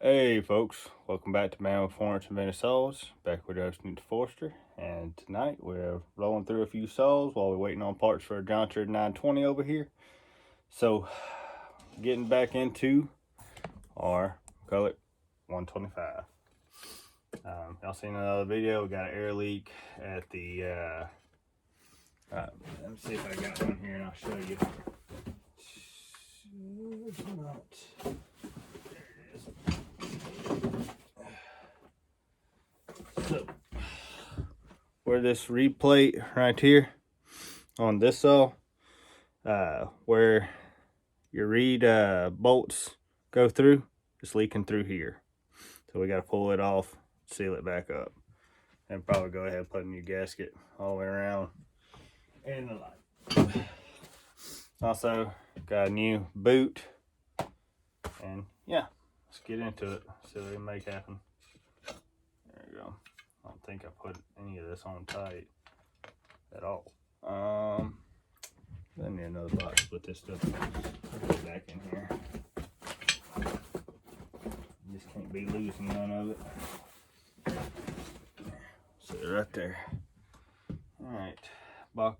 Hey folks, welcome back to Man with Florence and Vintage Saws, back with us, Newt Forster, and tonight we're rolling through a few saws while we're waiting on parts for a John Deere 920 over here. So, getting back into our Mcculloch 125. Y'all seen another video, we got an air leak at the, let me see if I got one here and I'll show you. It's not. So, where this reed plate right here on this saw, where your reed bolts go through, it's leaking through here. So we got to pull it off, seal it back up, and probably go ahead and put a new gasket all the way around and the light. Also, got a new boot, and yeah, let's get into it, see what we can make happen. There you go. I don't think I put any of this on tight at all. I need another box to put this stuff back in here. Just can't be losing none of it. Sit it right there. Alright, box.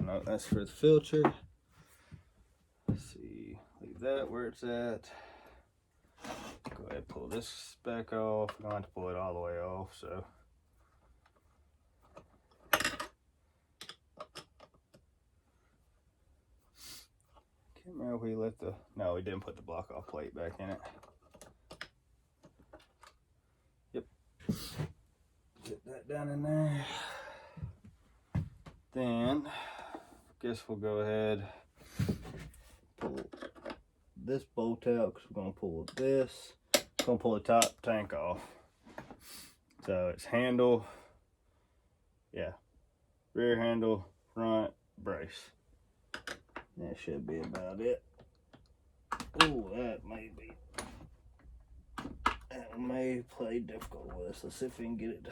No, that's for the filter. Let's see, leave that where it's at. Go ahead and pull this back off. I'm going to pull it all the way off, so. Can't remember if we left the, no, we didn't put the block off plate back in it. Yep. Get that down in there. Then, guess we'll go ahead, pull this bolt out because we're going to pull this. Going to pull the top tank off. So it's handle, yeah, rear handle, front brace. That should be about it. Oh, that may play difficult with us. Let's see if we can get it to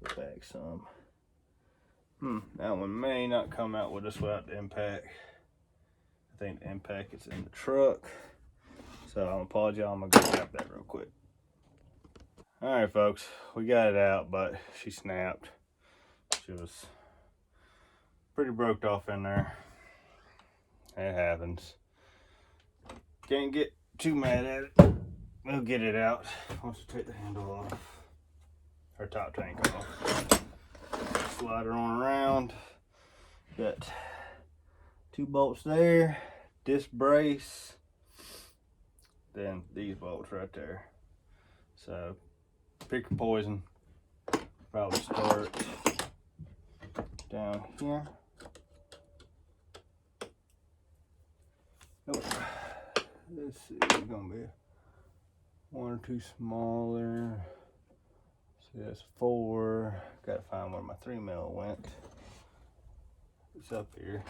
go back some. That one may not come out with us without the impact. I think the impact is in the truck. So I'm apologize, I'm gonna go grab that real quick. Alright folks, we got it out, but she snapped. She was pretty broke off in there. It happens. Can't get too mad at it. We'll get it out once we take the handle off. Her top tank off. Slide her on around. Got 2 bolts there. This brace. Then these bolts right there. So pick your poison. Probably start down here. Nope. Let's see, it's gonna be 1 or 2 smaller. See, that's 4. Gotta find where my 3mm went. It's up here.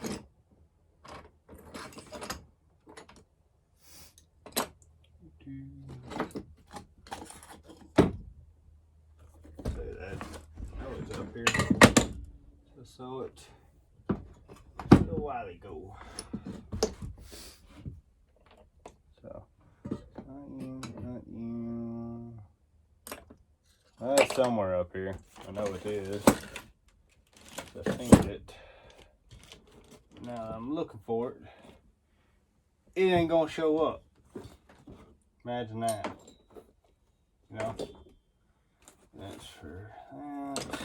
Say that. Oh, it's up here. Just saw it a little while ago. So, not you. That's somewhere up here. I know it is. I've seen it. Now I'm looking for it. It ain't gonna show up. Imagine that. You know? That's for that.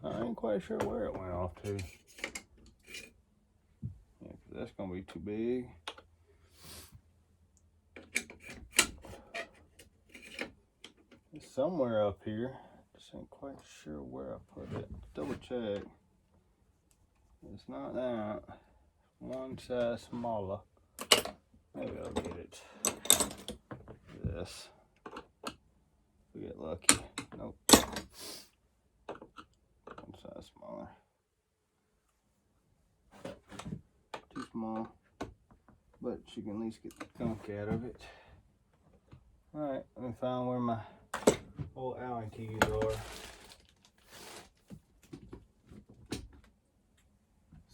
I ain't quite sure where it went off to. Yeah, 'cause that's gonna be too big. It's somewhere up here. Just ain't quite sure where I put it. Double check. It's not that. One size smaller. Maybe I'll get it. This. We get lucky. Nope. One size smaller. Too small. But you can at least get the gunk out of it. Alright, let me find where my old Allen keys are.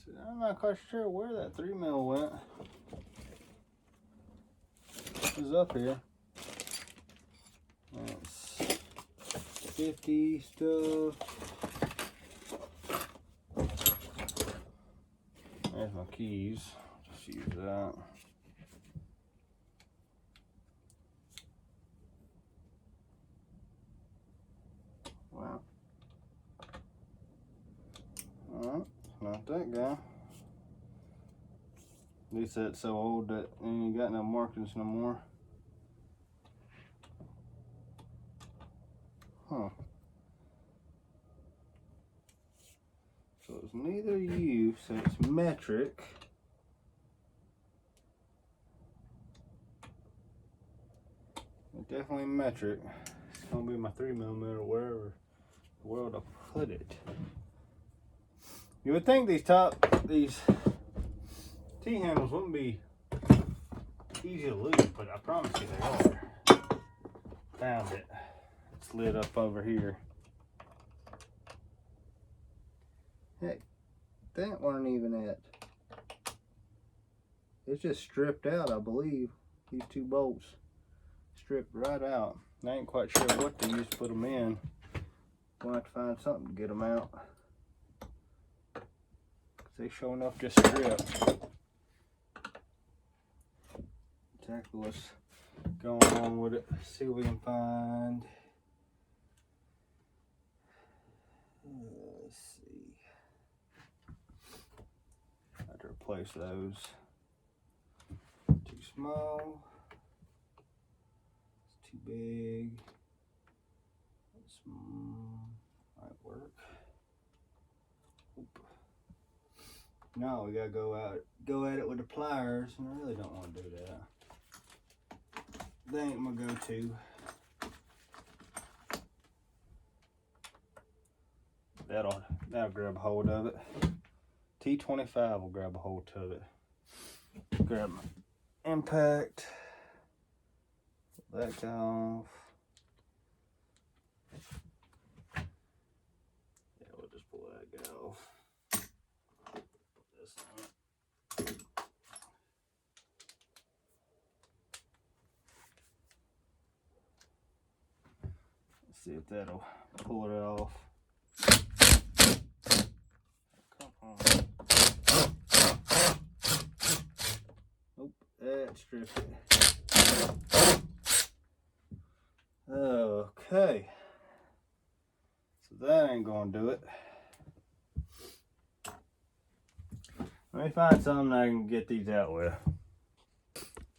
So I don't not quite sure where that 3mm went. It was up here. That's 50 stuff. There's my keys. Just use that. Wow. Alright, not that guy. At least that's so old that it ain't got no markings no more. Huh. So it's neither U, so it's metric. It's definitely metric. It's gonna be my 3mm wherever the world I put it. You would think these T-handles wouldn't be easy to lose, but I promise you they are. Found it. It slid up over here. Heck, that weren't even it. It's just stripped out, I believe. These two bolts stripped right out. I ain't quite sure what they used to put them in. We'll have to find something to get them out. They sure enough just stripped. Exactly what's going on with it. See what we can find. Let's see. I have to replace those. Too small. It's too big. It's, might work. Oop. No, we gotta go at it with the pliers, and I really don't want to do that. That ain't my go-to. That'll grab a hold of it. T25 will grab a hold of it. Grab my impact. Pull that guy off. Yeah, we'll just pull that guy off. This one. Let's see if that'll pull it off. Come on. Nope, that stripped it. Okay. So that ain't gonna do it. Let me find something I can get these out with.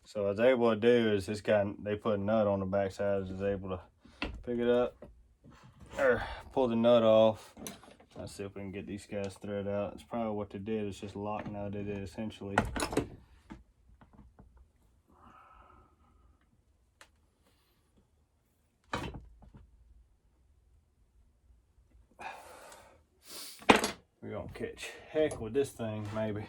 So what I was able to do is this guy, they put a nut on the back side, I was able to pick it up, or pull the nut off. Let's see if we can get these guys threaded out. It's probably what they did, it's just lock nutted it essentially. We're gonna catch heck with this thing, maybe.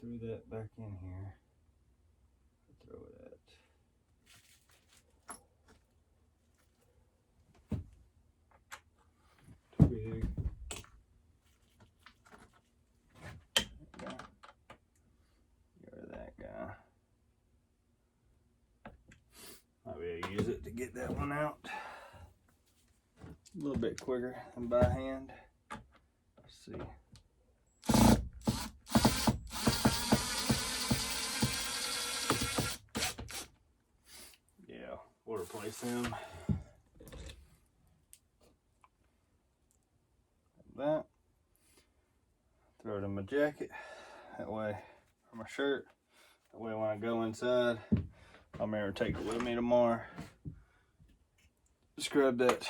Threw that back in here. Throw that. Too big. Get rid of that guy. Might be able to use it to get that one out a little bit quicker than by hand. Let's see. We'll replace them. That. Throw it in my jacket. That way, or my shirt. That way when I go inside, I'll remember to take it with me tomorrow. Scrub that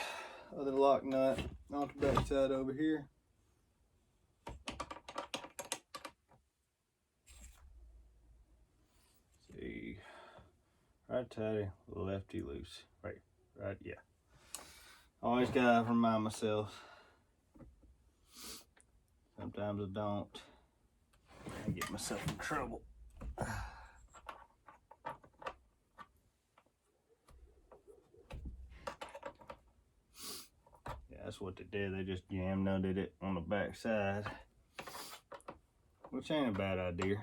other lock nut on the back side over here. See. Right tighty, lefty loose. Right. Right, yeah. Always gotta remind myself. Sometimes I don't. I get myself in trouble. Yeah, that's what they did. They just jam nutted it on the back side, which ain't a bad idea.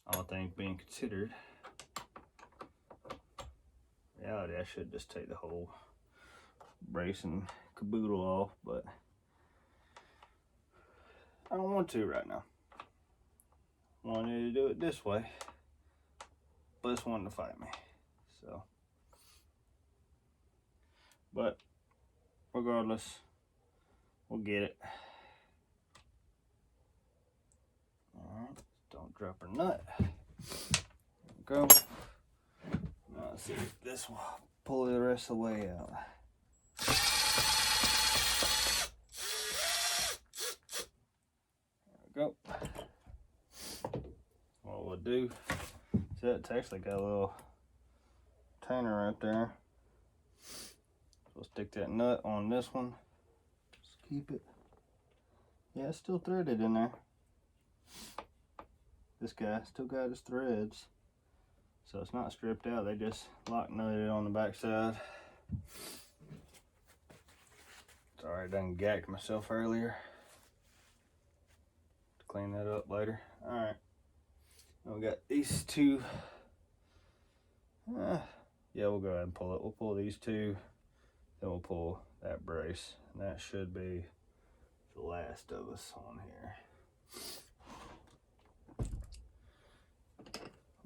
All things being considered. Reality, I should just take the whole brace and caboodle off, but I don't want to right now. I wanted to do it this way, but it's wanting to fight me. So, but regardless, we'll get it. Alright, don't drop her nut. There we go. Now let's see if this will pull the rest of the way out. There we go. What we'll do, see, it's actually got a little turner right there. We'll stick that nut on this one. Just keep it. Yeah, it's still threaded in there. This guy still got his threads. So it's not stripped out, they just lock nutted it on the back side. Sorry, I done gacked myself earlier. To clean that up later. Alright. We got these two. Yeah, we'll go ahead and pull it. We'll pull these two, then we'll pull that brace. And that should be the last of us on here.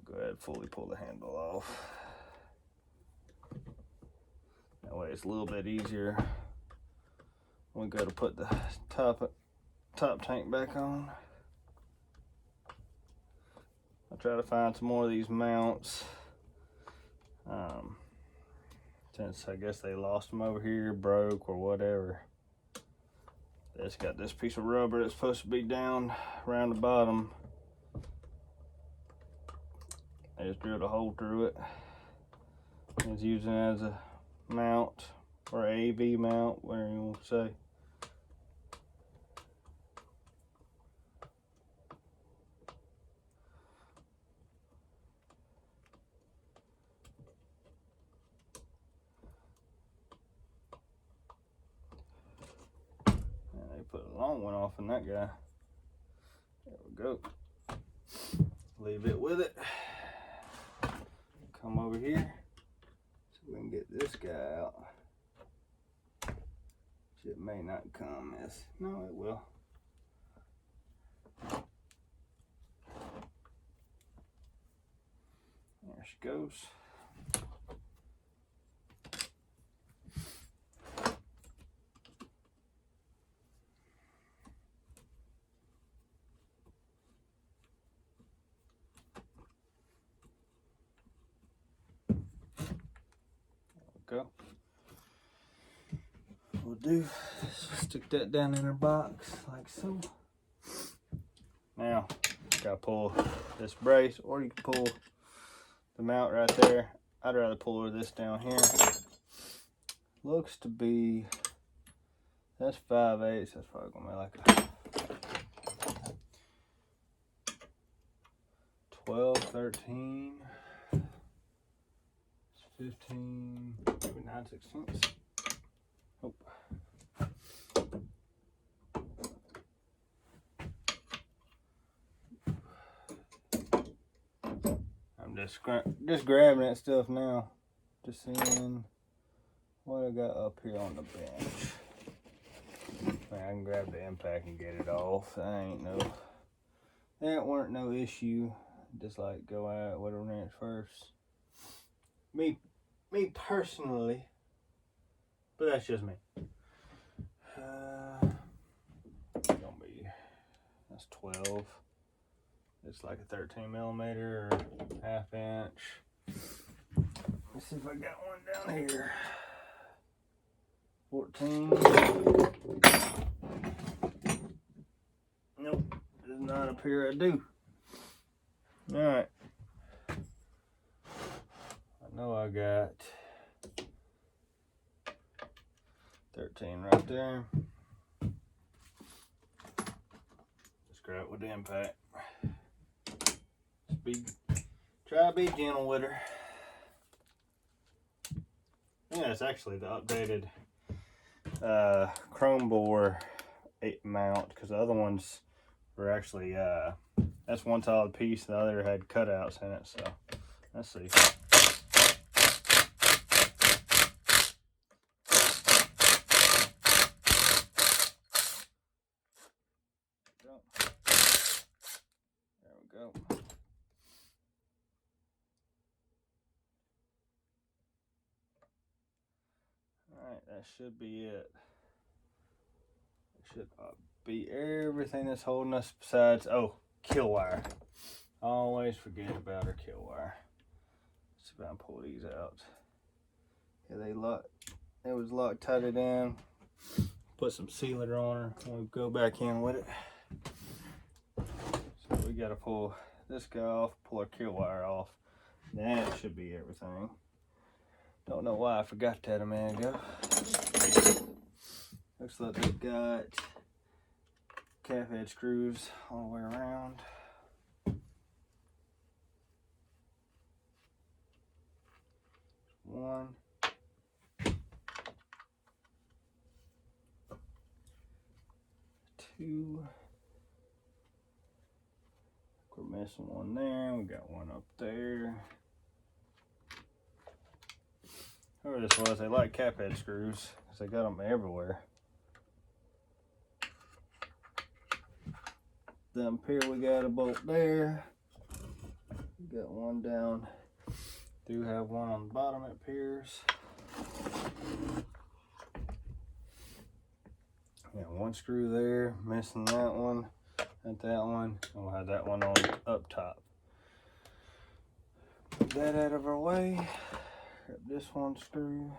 Go ahead and fully pull the handle off. That way it's a little bit easier when we go to put the top tank back on. I'll try to find some more of these mounts. Since I guess they lost them over here, broke or whatever. It's got this piece of rubber that's supposed to be down around the bottom. I just drilled a hole through it. It's using it as a mount or AV mount, whatever you want to say. And they put a long one off in that guy. There we go. Leave it with it. Come over here so we can get this guy out. It may not come as, no, it will. There she goes. Go. We'll do, stick that down in her box like so. Now, gotta pull this brace, or you can pull the mount right there. I'd rather pull this down here. Looks to be, that's 5/8. That's probably gonna be like a 12, 13. 15, maybe 9/16. Oh. I'm just grabbing that stuff now. Just seeing what I got up here on the bench. Man, I can grab the impact and get it off. That weren't no issue. Just like go out with a wrench first. Me personally, but that's just me. That's 12. It's like a 13 millimeter or 1/2 inch. Let's see if I got one down here. 14. Nope, does not appear I do. All right. I know I got 13 right there. Just grab it with the impact. Try to be gentle with her. Yeah, it's actually the updated chrome bore mount, because the other ones were actually that's one solid piece, the other had cutouts in it. So let's see. There we go. Alright, that should be it. It should be everything that's holding us besides, oh, kill wire. Always forget about our kill wire. Let's see if I can pull these out. Yeah, it was Loctited in. Put some sealer on her and we'll go back in with it. So we gotta pull this guy off, pull our kill wire off. That should be everything. Don't know why I forgot that a minute ago. Looks like they've got calf head screws all the way around. One. Two. We're missing one there. We got one up there. Whoever this was, they like cap head screws because they got them everywhere. Then up here we got a bolt there. We got one down. Do have one on the bottom it appears. Yeah, one screw there, missing that one, and that one. And we'll have that one on up top. Put that out of our way. Grab this one screw.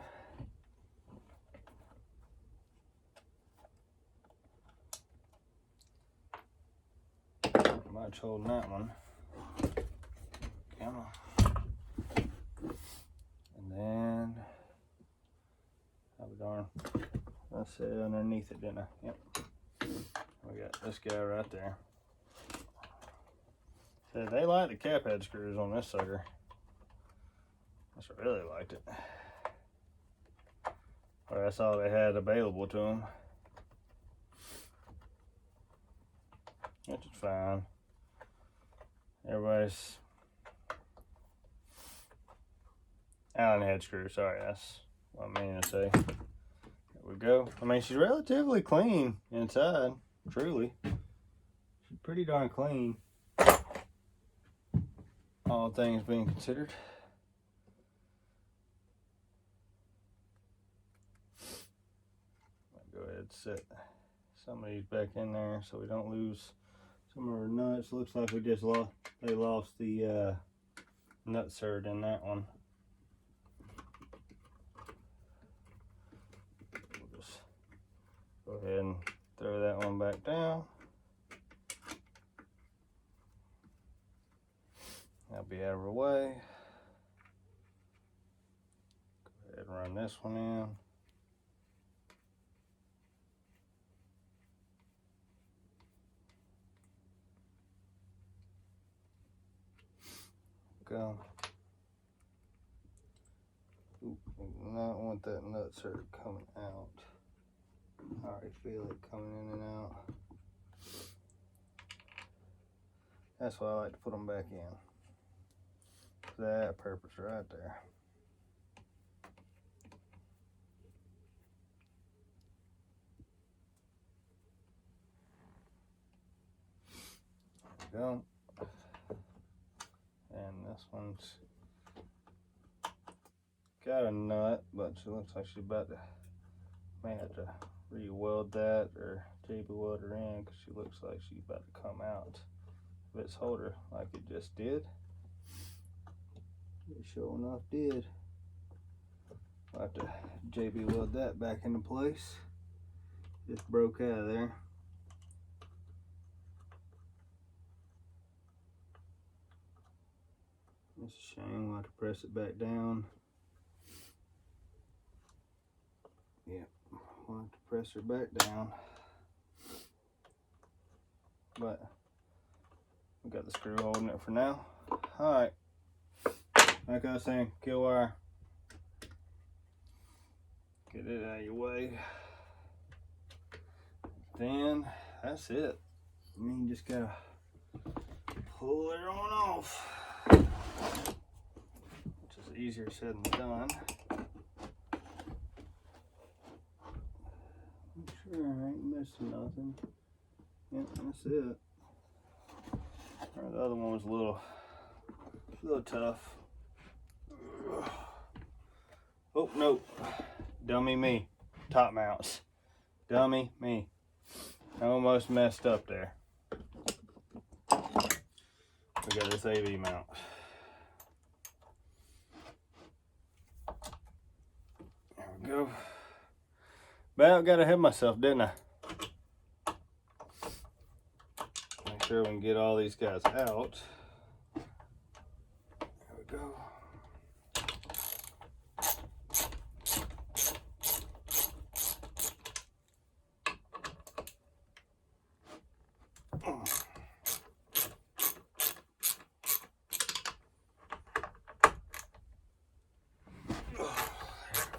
Much holding that one. Come on. And then, oh darn, I said underneath it, didn't I? Yep. We got this guy right there. So they like the cap head screws on this sucker. I really liked it. Or that's all they had available to them. Which is fine. Everybody's Allen head screw, sorry, that's what I mean to say. There we go. I mean, she's relatively clean inside, truly. She's pretty darn clean, all things being considered. I'll go ahead and set some of these back in there so we don't lose some of our nuts. Looks like we just lost the nut serd in that one. We'll just go ahead and throw that one back down. That'll be out of our way. Go ahead and run this one in. Go. Ooh, I do not want that nut serd coming out. I already feel it coming in and out. That's why I like to put them back in. For that purpose right there. There we go. And this one's got a nut, but she looks like she's about to, may have to re-weld that or JB weld her in, because she looks like she's about to come out of its holder like it just did. It sure enough did. I'll have to JB weld that back into place. Just broke out of there. It's a shame. We'll have to press it back down. Yep, we'll have to press her back down. But we got the screw holding it for now. Alright. Like I was saying, kill wire. Get it out of your way. Then that's it. You just gotta pull it on off. Which is easier said than done. I'm sure I ain't missing nothing. Yep, that's it. The other one was a little tough. Oh, no. Dummy me. Top mounts. Dummy me. I almost messed up there. We got this AV mount. There we go. About got ahead of myself, didn't I? Make sure we can get all these guys out. There we go.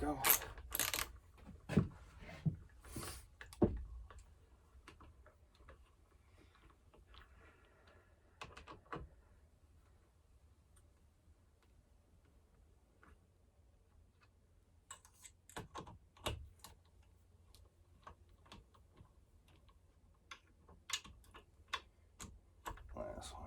Go. Last one.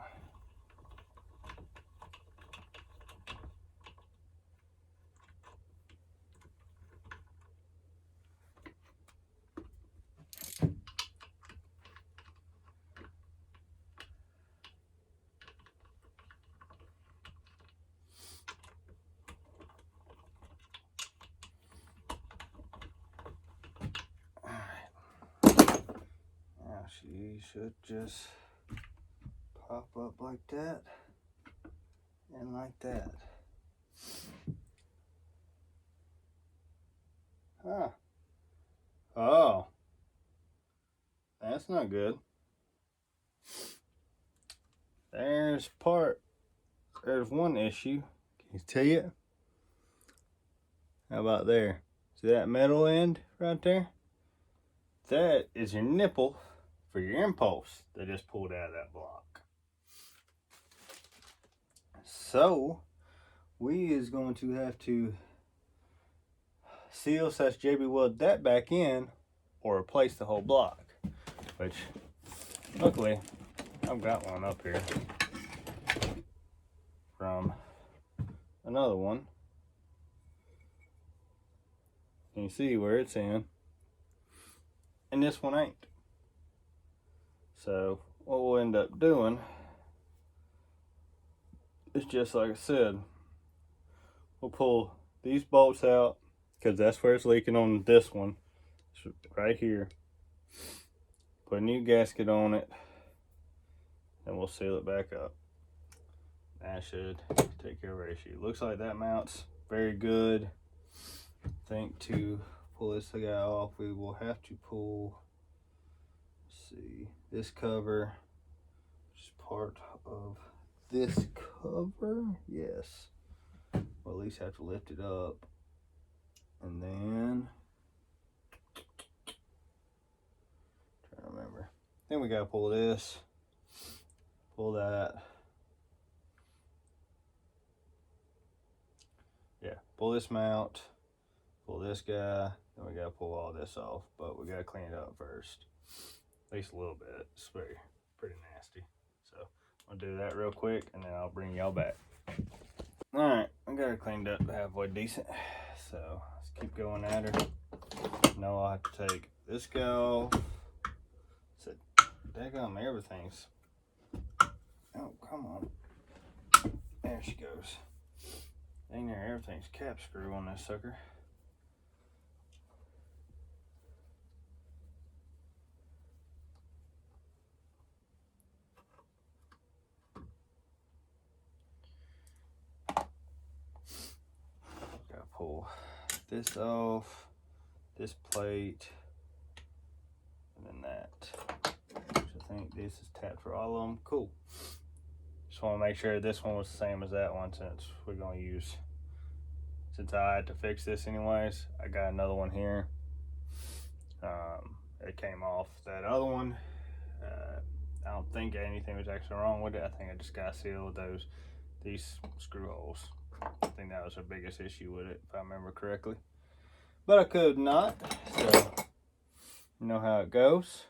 She should just pop up like that and like that. Huh. Oh. That's not good. There's one issue. Can you see it? How about there? See that metal end right there? That is your nipple for your impulse they just pulled out of that block. So we is going to have to seal / JB weld that back in or replace the whole block, which luckily I've got one up here from another one. You can see where it's in, and this one ain't. So what we'll end up doing is just like I said, we'll pull these bolts out because that's where it's leaking on this one. It's right here. Put a new gasket on it and we'll seal it back up. That should take care of our issue. Looks like that mount's very good. I think to pull this guy off, we will have to pull, let's see, this cover, which is part of this cover. Yes. We'll at least have to lift it up. And then, trying to remember. Then we gotta pull this, pull that. Yeah, pull this mount, pull this guy, then we gotta pull all this off, but we gotta clean it up first. At least a little bit. It's pretty nasty. So I'll do that real quick and then I'll bring y'all back. Alright, I got her cleaned up halfway decent. So let's keep going at her. Now I'll have to take this guy off. So daggum, everything's, oh come on. There she goes. Dang there, everything's cap screw on this sucker. this off, this plate, and then that. Which I think this is tapped for all of them. Cool. Just want to make sure this one was the same as that one, since we're going to use, since I had to fix this anyways, I got another one here. It came off that other one. I don't think anything was actually wrong with it. I think I just got sealed these screw holes. I think that was the biggest issue with it, if I remember correctly. But I could not, so you know how it goes.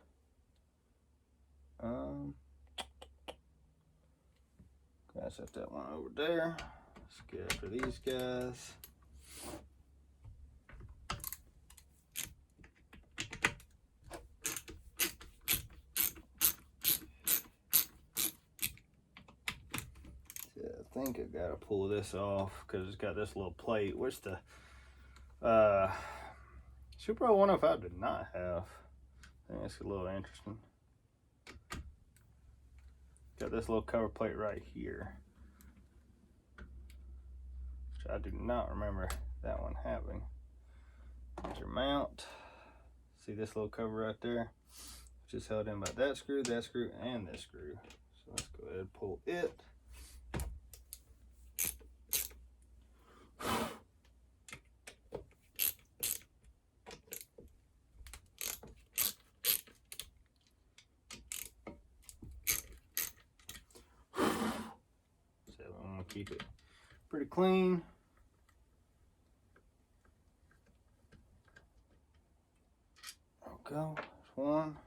Gotta set that one over there. Let's get after these guys. I think I gotta pull this off because it's got this little plate, which the Super 105 did not have. I think it's a little interesting. Got this little cover plate right here, which I do not remember that one having. There's your mount. See this little cover right there? Which is held in by that screw, and this screw. So let's go ahead and pull it. So I'm gonna keep it pretty clean. There we go. There's one.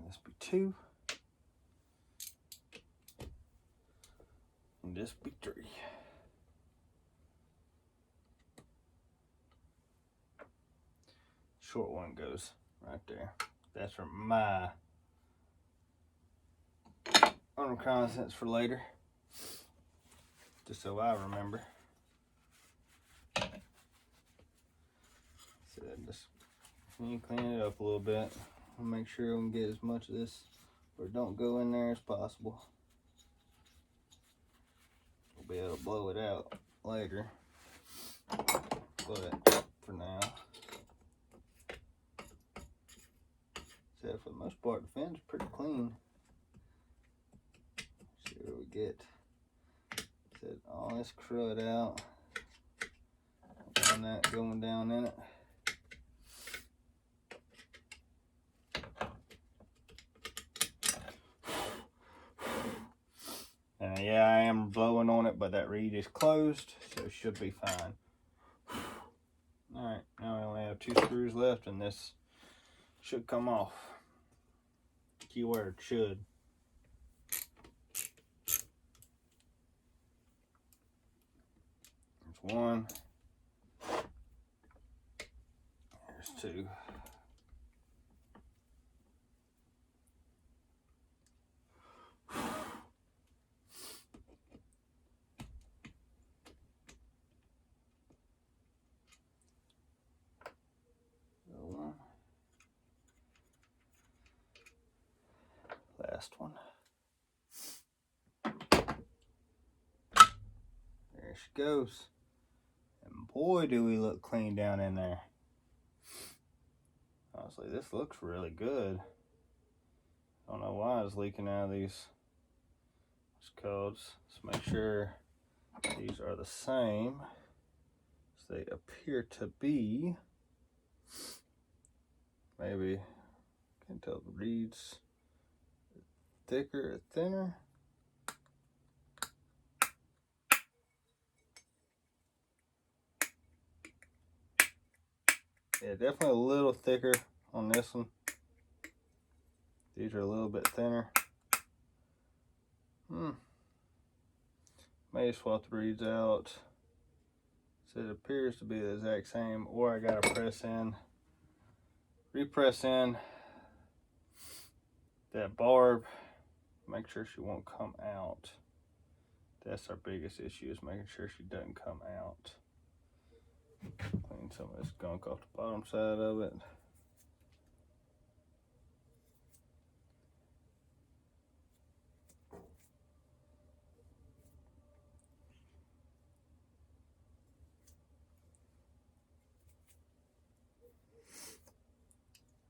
This be two. And this be three. Short one goes right there. That's for my reconnaissance for later, just so I remember. So just clean it up a little bit. I'll make sure we can get as much of this or don't go in there as possible. We'll be able to blow it out later, but for now, so for the most part, the fin's pretty clean. See what we get. Set all this crud out. And that going down in it. And yeah, I am blowing on it, but that reed is closed, so it should be fine. Alright, now we only have 2 screws left, and this should come off. Keyword, should. There's one. There's two. Last one. There she goes. And boy, do we look clean down in there. Honestly, this looks really good. I don't know why it's leaking out of these codes. Let's make sure these are the same as they appear to be. Maybe can't tell the reeds thicker or thinner. Yeah, definitely a little thicker on this one. These are a little bit thinner. May swap the reeds out. So it appears to be the exact same, or I gotta press in, repress in that barb, make sure she won't come out. That's our biggest issue, is making sure she doesn't come out. Clean some of this gunk off the bottom side of it.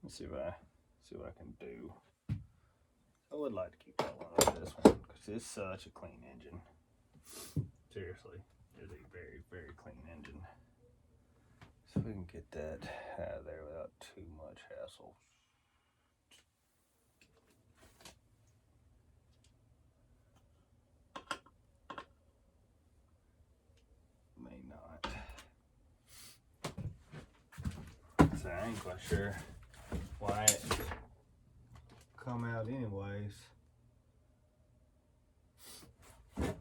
Let's see what I can do. I would like to keep that one with this one because it's such a clean engine. Seriously, it's a very, very clean engine. So we can get that out of there without too much hassle. May not. So I ain't quite sure why it come out anyways. Let's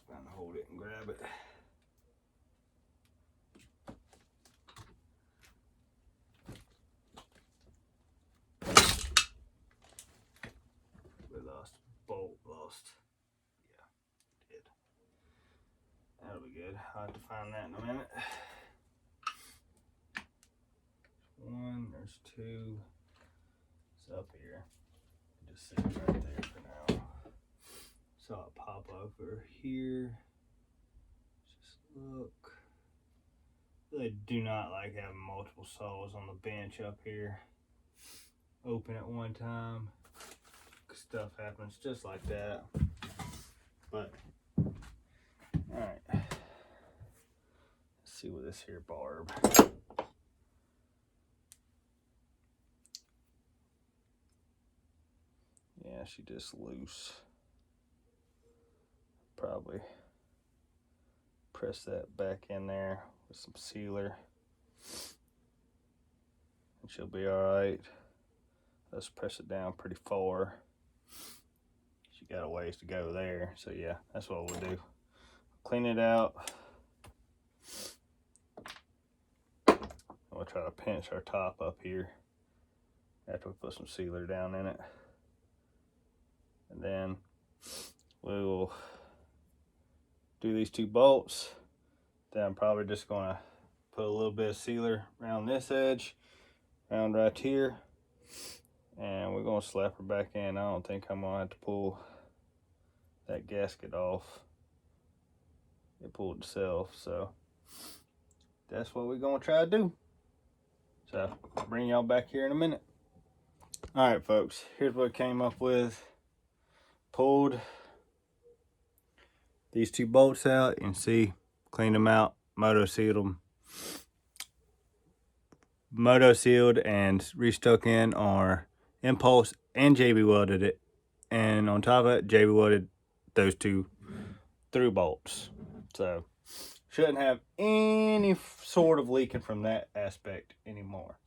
find a hold it and grab it. We lost bolt, yeah, did. That'll be good. I'll have to find that in a minute. One, there's two. It's up here. Just sit right there for now. Saw it pop over here. Just look. Really do not like having multiple saws on the bench up here. Open at one time. Stuff happens just like that. But alright. Let's see with this here barb. Yeah, she just loose. Probably press that back in there with some sealer and she'll be alright. Let's press it down pretty far. She got a ways to go there, so yeah, that's what we'll do. Clean it out. We'll try to pinch our top up here after we put some sealer down in it. And then we will do these two bolts. Then I'm probably just gonna put a little bit of sealer around this edge, around right here, and we're gonna slap her back in. I don't think I'm gonna have to pull that gasket off. It pulled itself, so that's what we're gonna try to do. So I'll bring y'all back here in a minute. All right, folks, here's what I came up with. Pulled these two bolts out. You can see, cleaned them out, moto sealed them. Moto sealed and restuck in our impulse and JB welded it. And on top of it, JB welded those two through bolts. So shouldn't have any sort of leaking from that aspect anymore.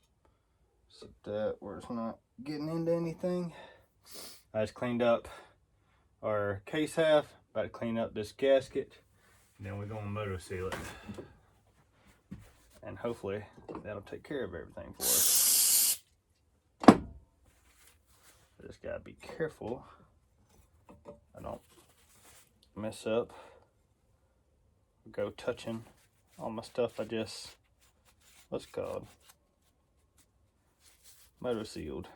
So that where it's not getting into anything. I just cleaned up our case half, about to clean up this gasket, and then we're going to moto seal it. And hopefully that'll take care of everything for us. Just gotta be careful I don't mess up, go touching all my stuff I just, what's it called? Moto sealed.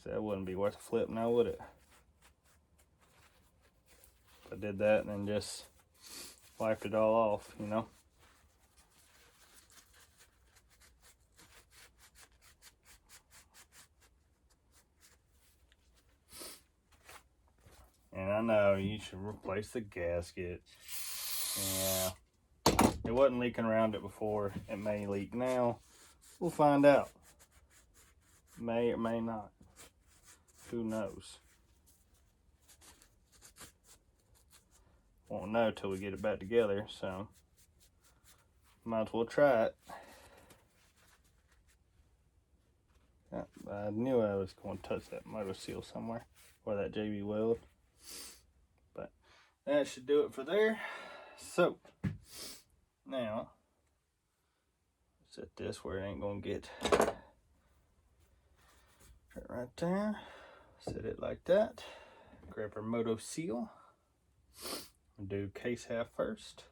That wouldn't be worth a flip now, would it? If I did that and then just wiped it all off, you know? And I know you should replace the gasket. Yeah. It wasn't leaking around it before. It may leak now. We'll find out. May or may not. Who knows? Won't know till we get it back together, so might as well try it. Yeah, I knew I was going to touch that motor seal somewhere, or that JB weld. But that should do it for there. So now set this where it ain't gonna get right there. Set it like that. Grab our moto seal. Do case half first.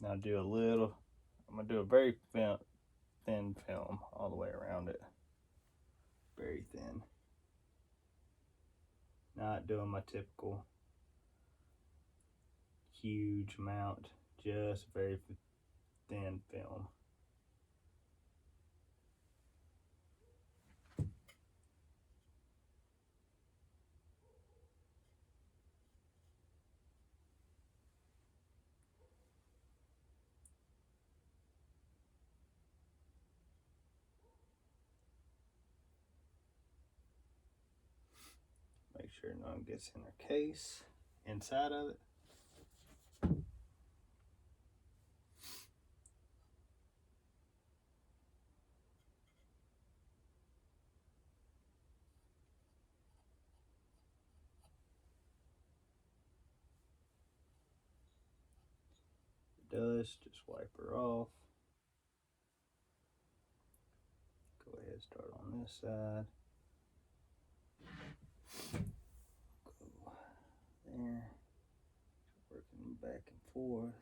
Now do a little, I'm gonna do a very thin film all the way around it. Very thin. Not doing my typical huge amount, just very thin film. Make sure none gets in the case, inside of it. If it does, just wipe her off. Go ahead, start on this side. Go there, working back and forth.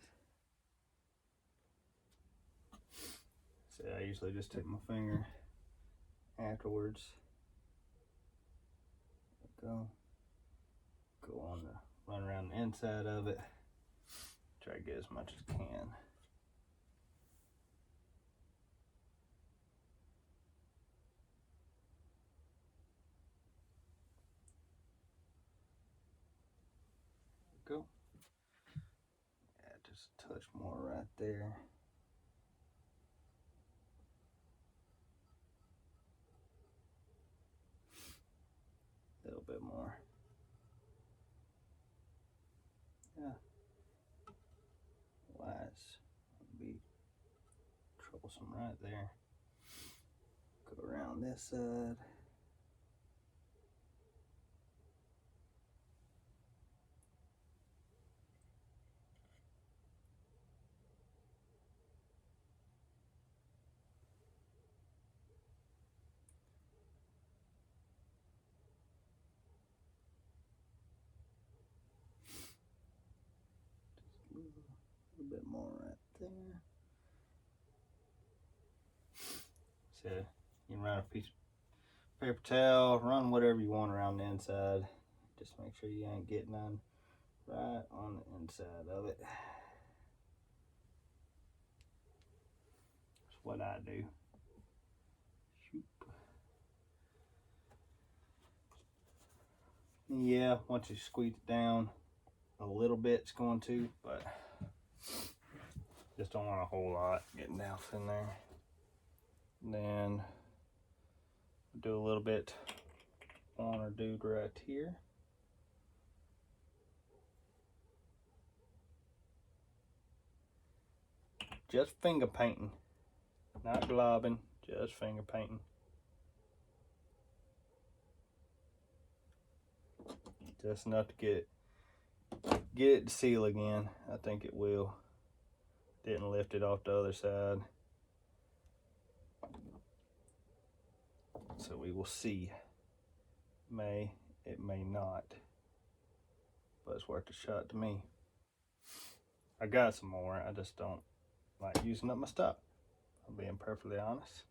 So I usually just take my finger afterwards. Go on the, run around the inside of it. Try to get as much as can. Go. Yeah, just a touch more right there. A little bit more. Yeah. Wise. Be troublesome right there. Go around this side. A little bit more right there. So you can run a piece of paper towel, run whatever you want around the inside. Just make sure you ain't getting none right on the inside of it. That's what I do. Shoop. Yeah, once you squeeze it down a little bit, it's going to, but just don't want a whole lot getting down in there. And then do a little bit on our dude right here. Just finger painting, not globbing, just finger painting. Just enough to get it to seal again. I think it will. Didn't lift it off the other side. So we will see. It may not. But it's worth a shot to me. I got some more. I just don't like using up my stock. I'm being perfectly honest.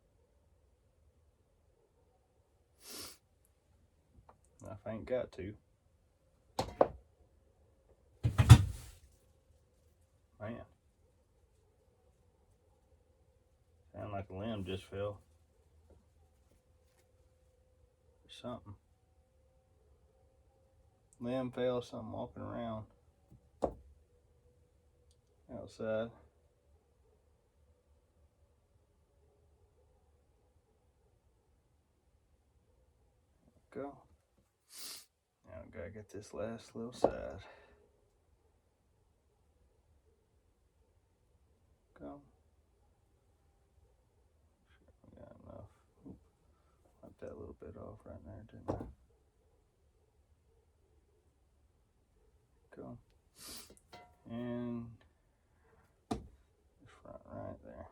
I ain't got to. Man. Sound like a limb just fell. Or something. Limb fell, something walking around outside. Go. Now I gotta get this last little side. Go. Sure we got enough. Oop. Wipe that little bit off right there, didn't I? Go. And the front right there.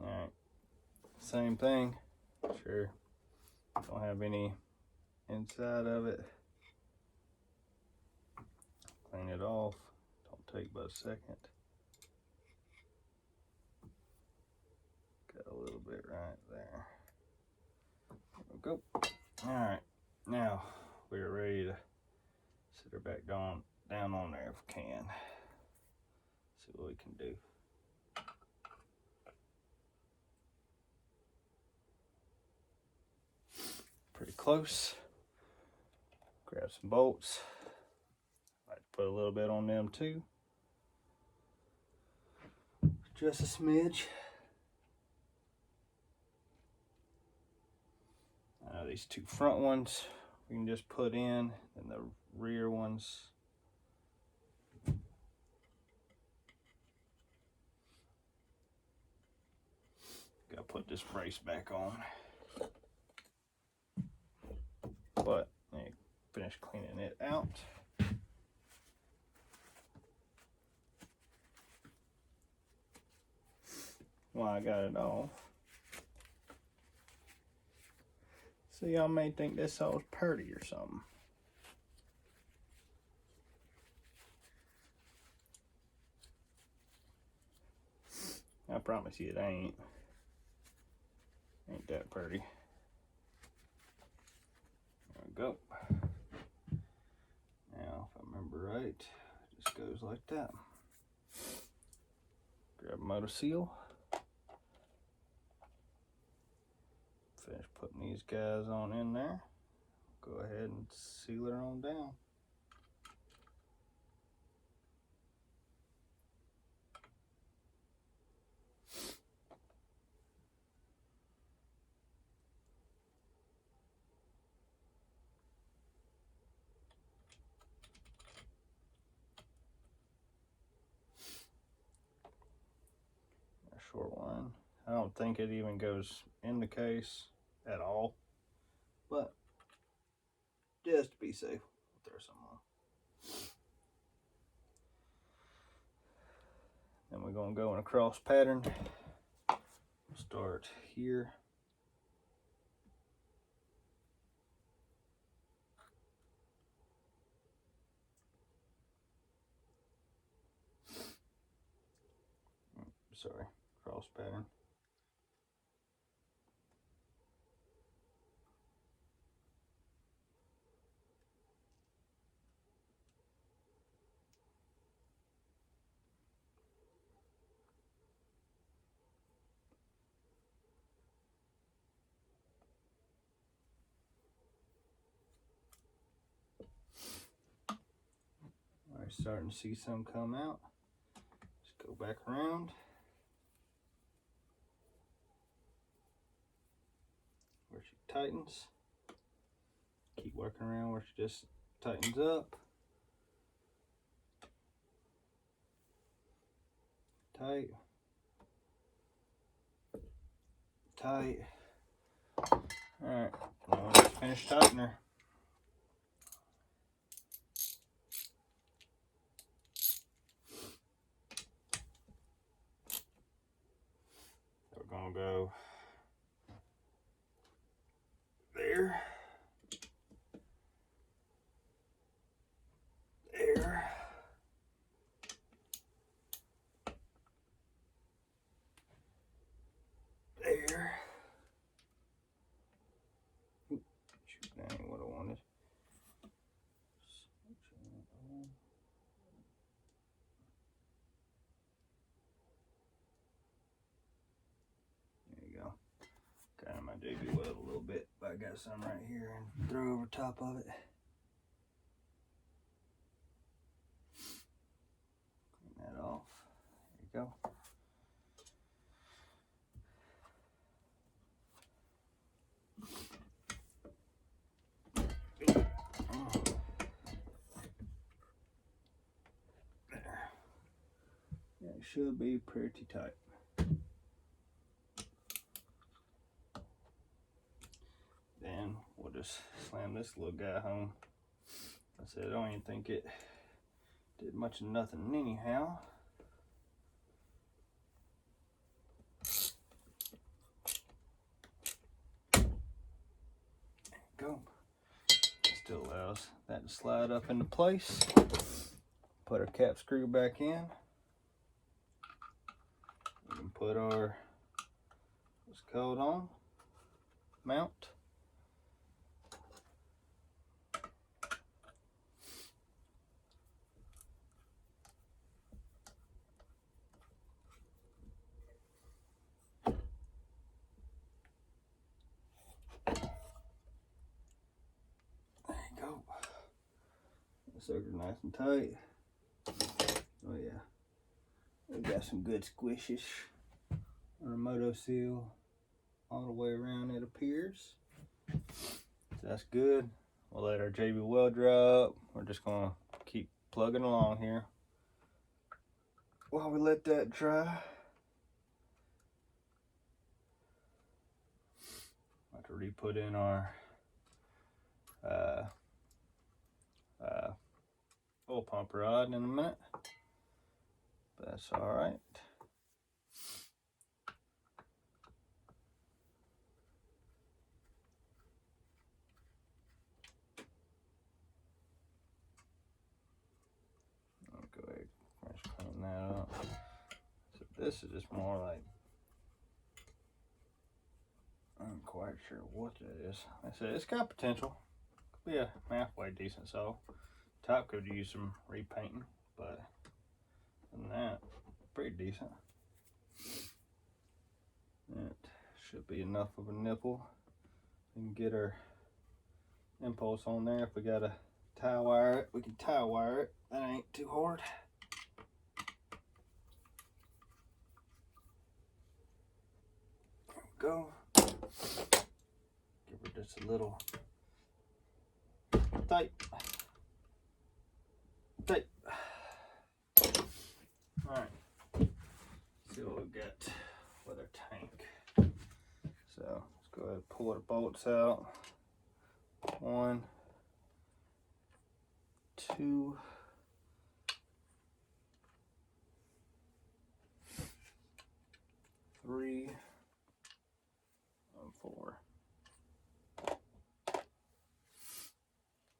Alright, same thing. Sure, don't have any inside of it. Clean it off. Don't take but a second. Got a little bit right there. There we go. All right, now we're ready to sit her back down on there if we can. See what we can do. Pretty close. Grab some bolts. I like to put a little bit on them too. Just a smidge. These two front ones we can just put in, and the rear ones gotta put this brace back on. But I finish cleaning it out. Well, I got it off. So y'all may think this all is pretty or something. I promise you it ain't. Ain't that pretty. There we go. Now, if I remember right, it just goes like that. Grab a motor seal. Finish putting these guys on in there. Go ahead and seal her on down. A short one. I don't think it even goes in the case at all, but just to be safe, we'll throw some on. Then we're going to go in a cross pattern. Start here. Sorry, cross pattern. We're starting to see some come out. Just go back around. Where she tightens. Keep working around where she just tightens up. Tight. Tight. Alright, now let's finish tightening her. We're gonna go there. There. There. Shoot, that ain't what I wanted. There you go. Kind of my daisy weld a little bit, but I got some right here and throw over top of it. Clean that off. There you go. There. It should be pretty tight. Then we'll just slam this little guy home. I said I don't even think it did much of nothing anyhow. There you go. Still allows that to slide up into place. Put our cap screw back in. We can put our this coat on, mount. There you go. Sucker nice and tight. Oh yeah. We got some good squishes on our moto seal all the way around, it appears. So that's good. We'll let our JB weld dry up. We're just gonna keep plugging along here while we let that dry. About to re-put in our oil pump rod in a minute, but that's all right. I'll go ahead and finish cleaning that up. So this is just more like, I'm quite sure what that is. Like I said, it's got potential. Could be a halfway decent saw. Top could use some repainting, but other than that, pretty decent. That should be enough of a nipple. We can get our impulse on there. If we gotta tie wire it, we can tie wire it. That ain't too hard. There we go. Give her just a little tight. Tight. Alright. See what we got with our tank. So let's go ahead and pull the bolts out. 1, 2, 3, and 4.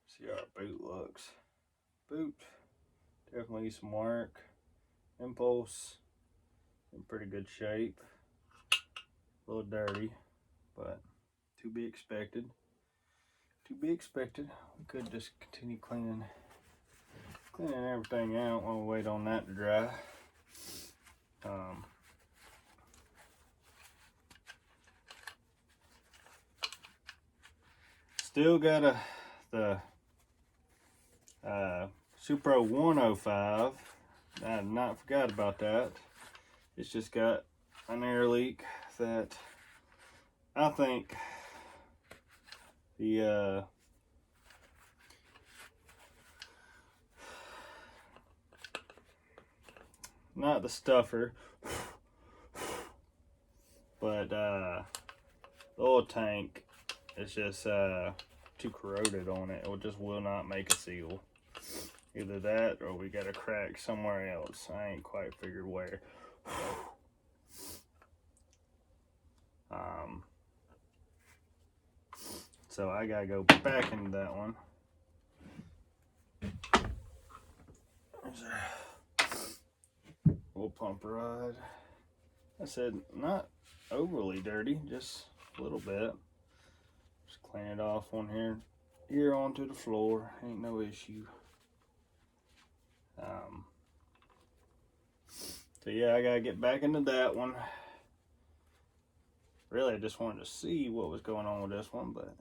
See how our boot looks. Boot definitely needs some work. Impulse in pretty good shape. A little dirty, but to be expected. To be expected. We could just continue cleaning everything out while we wait on that to dry. Still got the Supro 105. I have not forgot about that. It's just got an air leak that I think the not the stuffer, but the oil tank is just too corroded on it. It just will not make a seal. Either that or we got a crack somewhere else. I ain't quite figured where. So I gotta go back into that one. There's our oil pump rod. I said not overly dirty, just a little bit. Just clean it off on here onto the floor. Ain't no issue. So yeah, I gotta get back into that one. Really, I just wanted to see what was going on with this one, but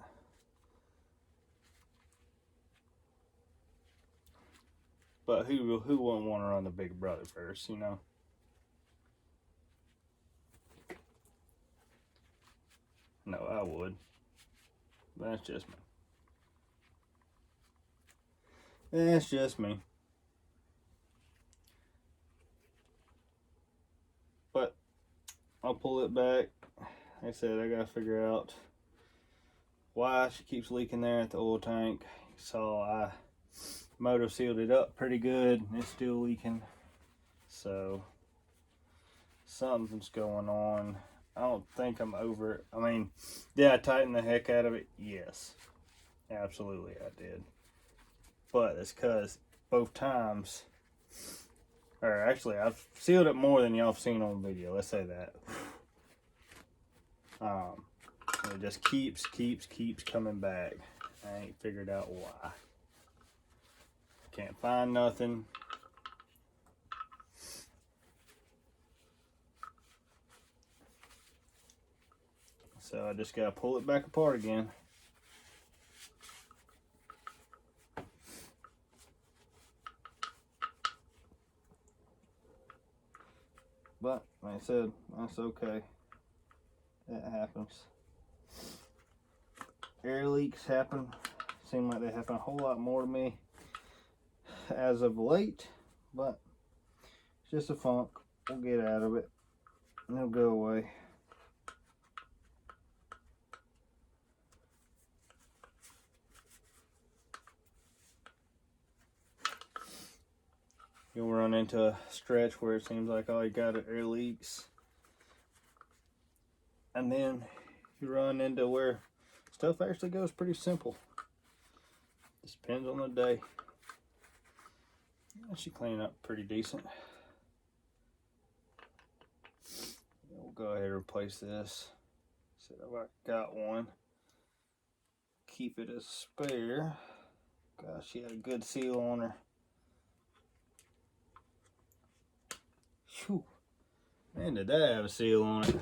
who wouldn't want to run the big brother first, you know? No, I would. That's just me. That's just me. But I'll pull it back. Like I said, I gotta figure out why she keeps leaking there at the oil tank. So I motor sealed it up pretty good. It's still leaking. So something's going on. I don't think I'm over it. I mean, did I tighten the heck out of it? Yes. Absolutely I did. But it's because both times, or actually I've sealed it more than y'all have seen on video. Let's say that. It just keeps coming back. I ain't figured out why. Can't find nothing. So I just gotta pull it back apart again. But like I said, that's okay. That happens. Air leaks happen. Seem like they happen a whole lot more to me as of late, but it's just a funk. We'll get out of it and it'll go away. You'll run into a stretch where it seems like all you got are air leaks, and then you run into where stuff actually goes pretty simple. Just depends on the day. I should clean up pretty decent. We'll go ahead and replace this. So I've got one. Keep it as spare. Gosh, she had a good seal on her. Whew. Man, did that have a seal on it.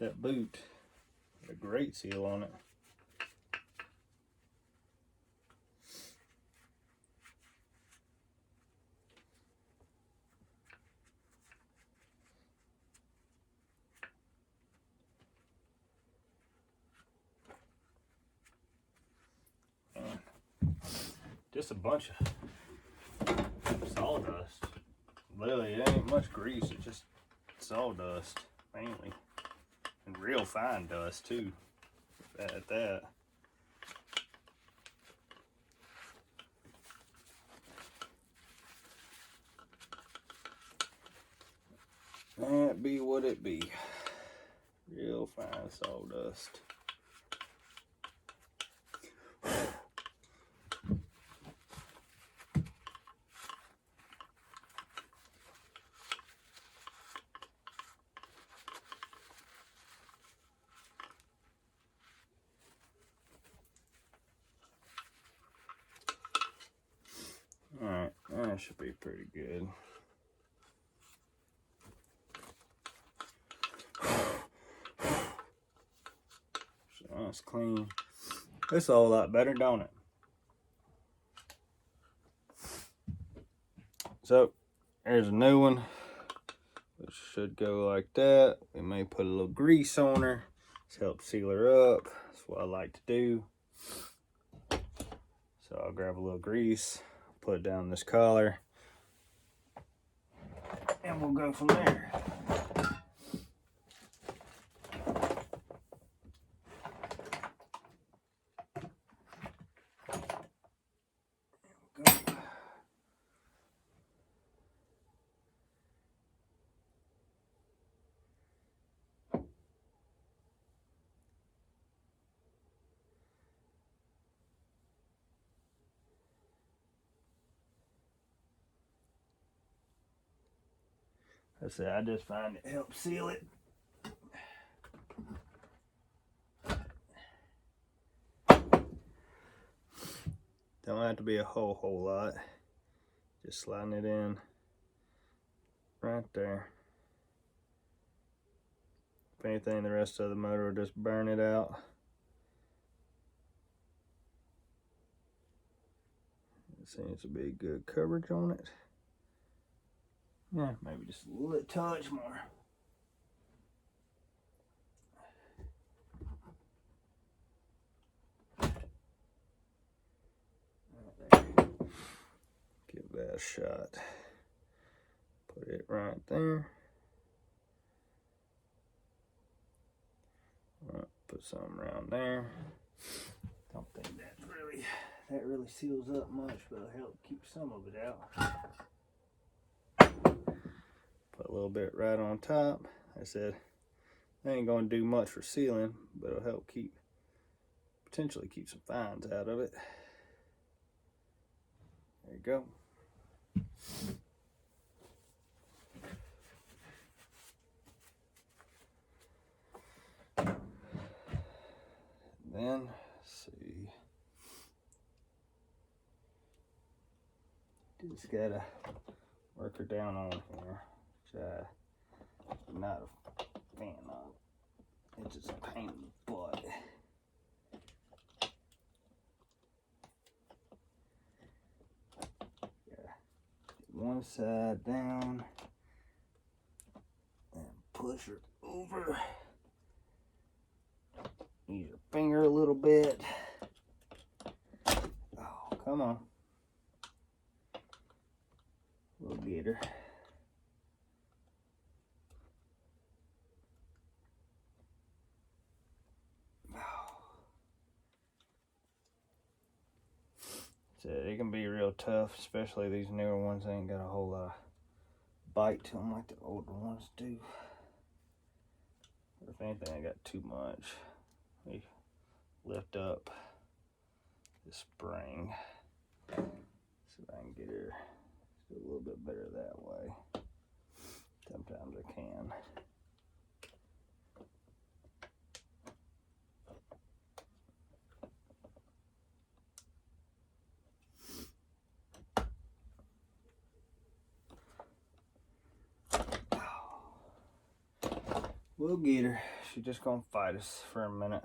That boot had a great seal on it. Man, just a bunch of sawdust. Literally, it ain't much grease, it's just sawdust mainly. And real fine dust too, at that. That be what it be. Real fine sawdust. Alright, that should be pretty good. So that's clean. It's a whole lot better, don't it? So, there's a new one. Which should go like that. We may put a little grease on her to help seal her up. That's what I like to do. So I'll grab a little grease, put it down this collar, and we'll go from there. Let's say I just find it helps seal it. Don't have to be a whole lot. Just sliding it in right there. If anything, the rest of the motor will just burn it out. It seems to be good coverage on it. Yeah, maybe just a little touch more. Give that a shot. Put it right there. Put some around there. Don't think that really seals up much, but it'll help keep some of it out. Put a little bit right on top. I said, I ain't gonna do much for sealing, but it'll help potentially keep some fines out of it. There you go. in. Let's see. Just gotta work her down on here, which I'm not a fan of. It's just a pain in the butt. Yeah. One side down and push her over. Use your finger a little bit. Oh, come on. We'll get her. So it can be real tough, especially these newer ones. They ain't got a whole lot of bite to them like the older ones do. Or if anything, I got too much. We lift up the spring so I can get her a little bit better that way. Sometimes I can. We'll get her. She's just gonna fight us for a minute.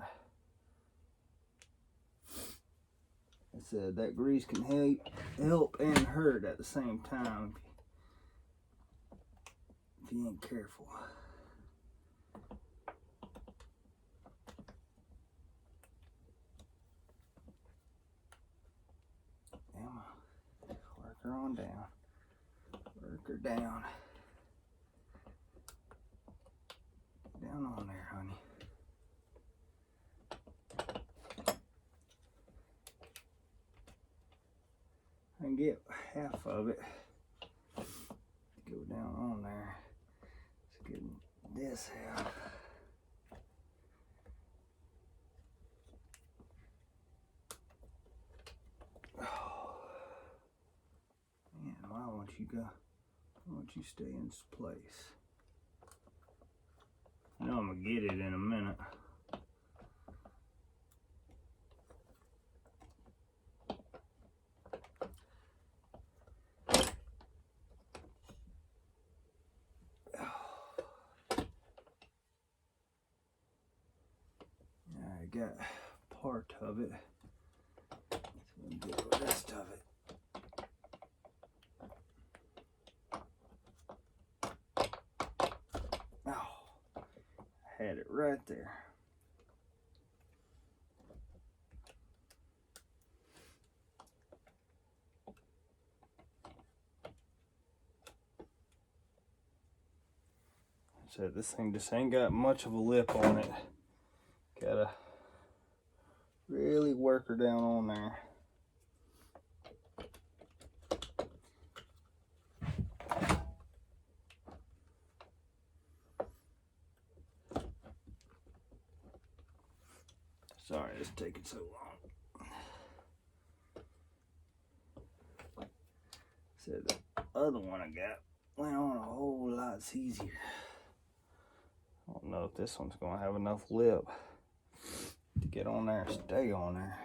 I said that grease can help and hurt at the same time if you ain't careful. Emma, work her on down. Work her down. Down on there, honey. I can get half of it. Go down on there. Let's get this out. Oh. Man, why won't you go? Why won't you stay in this place? I know I'm gonna get it in a minute. I got part of it. So we'll get the rest of it. Had it right there. So this thing just ain't got much of a lip on it. Gotta really work her down on there. Sorry, it's taking so long. So the other one I got went on a whole lot easier. I don't know if this one's gonna have enough lip to get on there and stay on there.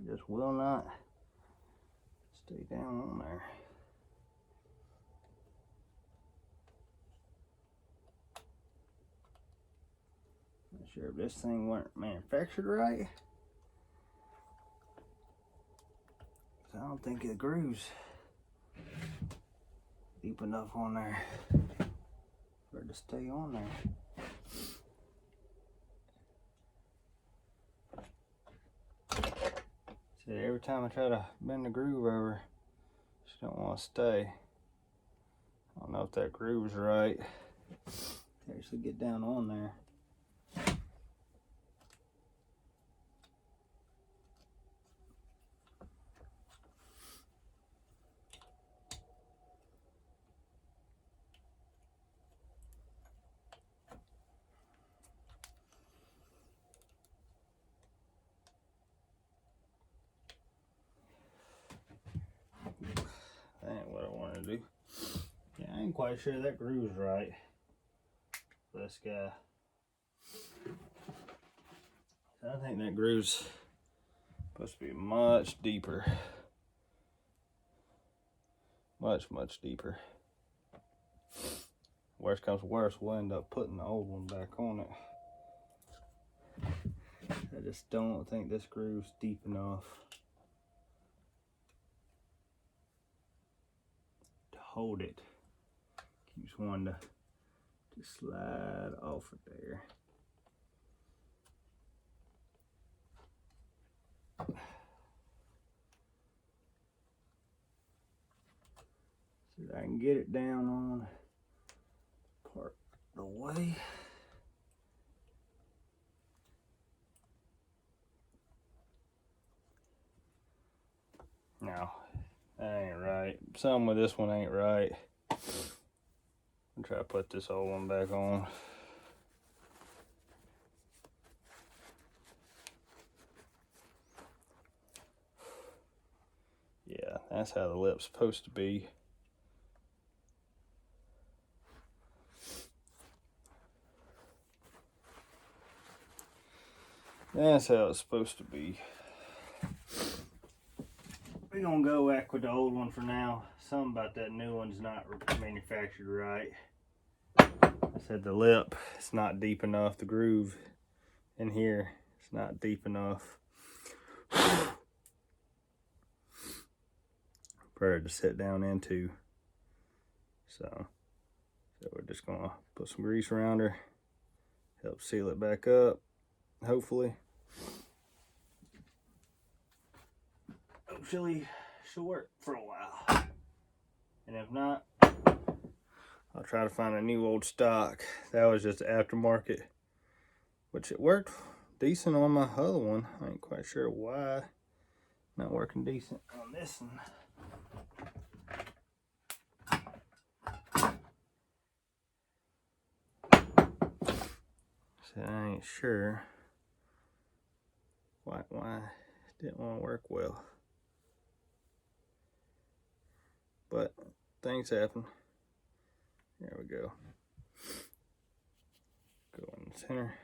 Just will not stay down on there. Not sure if this thing weren't manufactured right. I don't think it grooves deep enough on there for it to stay on there. See, every time I try to bend the groove over, she don't want to stay. I don't know if that groove's right. Actually get down on there. That ain't what I want to do. Yeah, I ain't quite sure that groove's right. This guy. I think that groove's supposed to be much deeper. Much deeper. Worst comes to worst, we'll end up putting the old one back on it. I just don't think this groove's deep enough to hold it. Keeps wanting to just slide off of there. See if I can get it down on part of the way. No, that ain't right. Something with this one ain't right. I'll try to put this old one back on. Yeah, that's how the lip's supposed to be. That's how it's supposed to be. We're gonna go back with the old one for now. Something about that new one's not manufactured right. I said the lip, it's not deep enough. The groove in here, it's not deep enough for it to sit down into. So we're just gonna put some grease around her, help seal it back up, hopefully. Hopefully she'll work for a while. And if not, I'll try to find a new old stock. That was just aftermarket, which it worked decent on my other one. I ain't quite sure why not working decent on this one. So I ain't sure why it didn't want to work well. But things happen. There we go. Go in the center.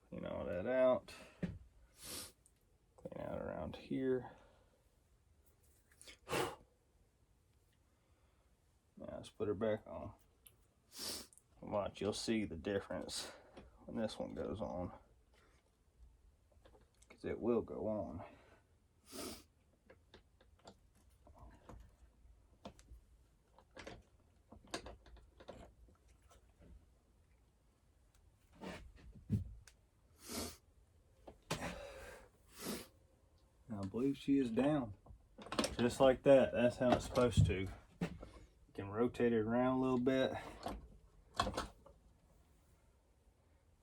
Clean all that out. Clean out around here. Now let's put her back on. Watch, you'll see the difference when this one goes on. Because it will go on. I believe she is down. Just like that. That's how it's supposed to. You can rotate it around a little bit.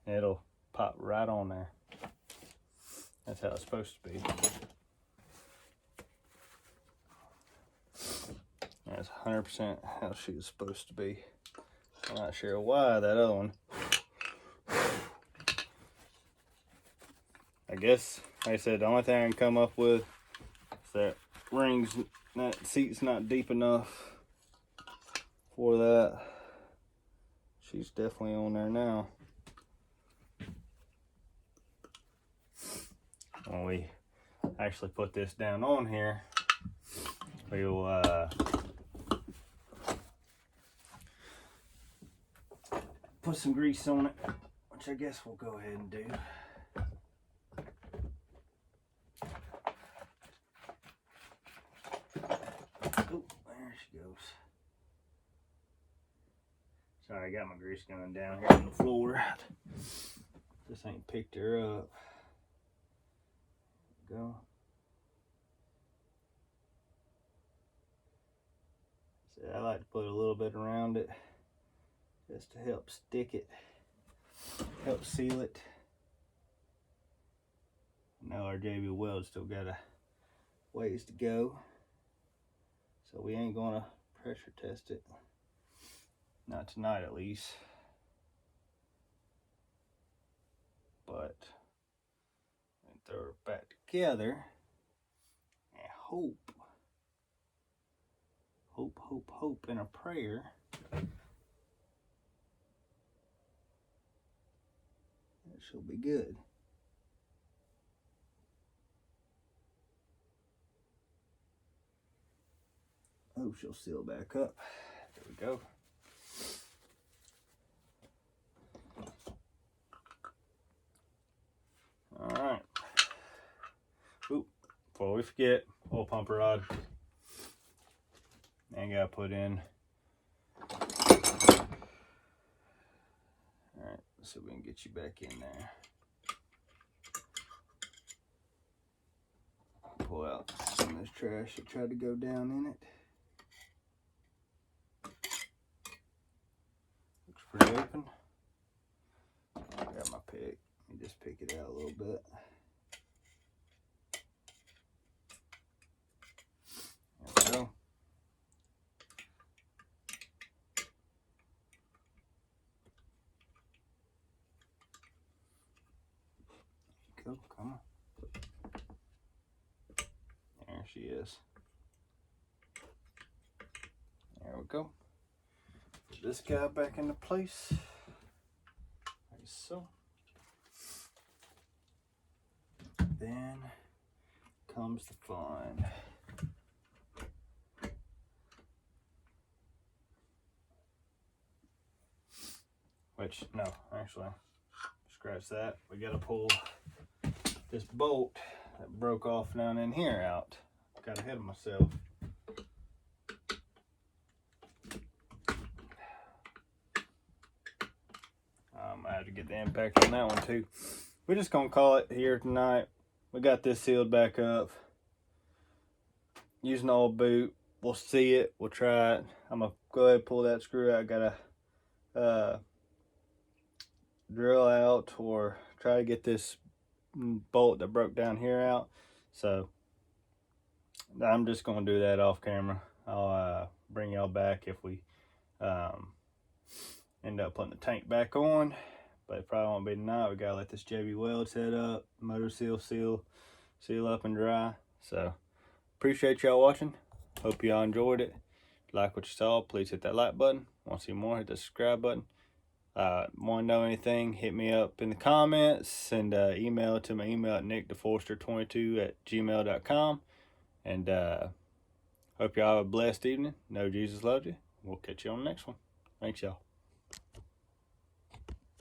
It'll pop right on there. That's how it's supposed to be. That's 100% how she was supposed to be. I'm not sure why that other one. I guess, like I said, the only thing I can come up with is that that seat's not deep enough for that. She's definitely on there now. When we actually put this down on here, we'll put some grease on it, which I guess we'll go ahead and do. Oh, there she goes. Sorry, I got my grease gun down here on the floor. This ain't picked her up. Go. So I like to put a little bit around it just to help stick it, help seal it. Now our JB weld still got a ways to go, so we ain't gonna pressure test it, not tonight at least. But throw it back together and hope in a prayer that she'll be good. Oh, she'll seal back up. There we go. All right. Oop, before we forget, oil pumper rod. And gotta put in. All right, let's see if we can get you back in there. Pull out some of this trash that tried to go down in it. Looks pretty open. I got my pick. Let me just pick it out a little bit. There we go. Go, come on. There she is. There we go. Put this guy back into place. Like so. Then comes the fun. Which, no, actually, scratch that. We gotta pull this bolt that broke off down in here out. Got ahead of myself. I have to get the impact on that one too. We're just gonna call it here tonight. We got this sealed back up. Using an old boot. We'll see it. We'll try it. I'm gonna go ahead and pull that screw out. Gotta drill out or try to get this bolt that broke down here out. So I'm just gonna do that off camera. I'll bring y'all back if we end up putting the tank back on, but it probably won't be tonight. We gotta let this JB weld set up, motor seal up and dry. So appreciate y'all watching. Hope y'all enjoyed it. If you like what you saw, please hit that like button. Want to see more, hit the subscribe button. Want to know anything, hit me up in the comments. Send email to my email at nicktheforester22@gmail.com. And hope y'all have a blessed evening. Know Jesus loves you. We'll catch you on the next one. Thanks, y'all.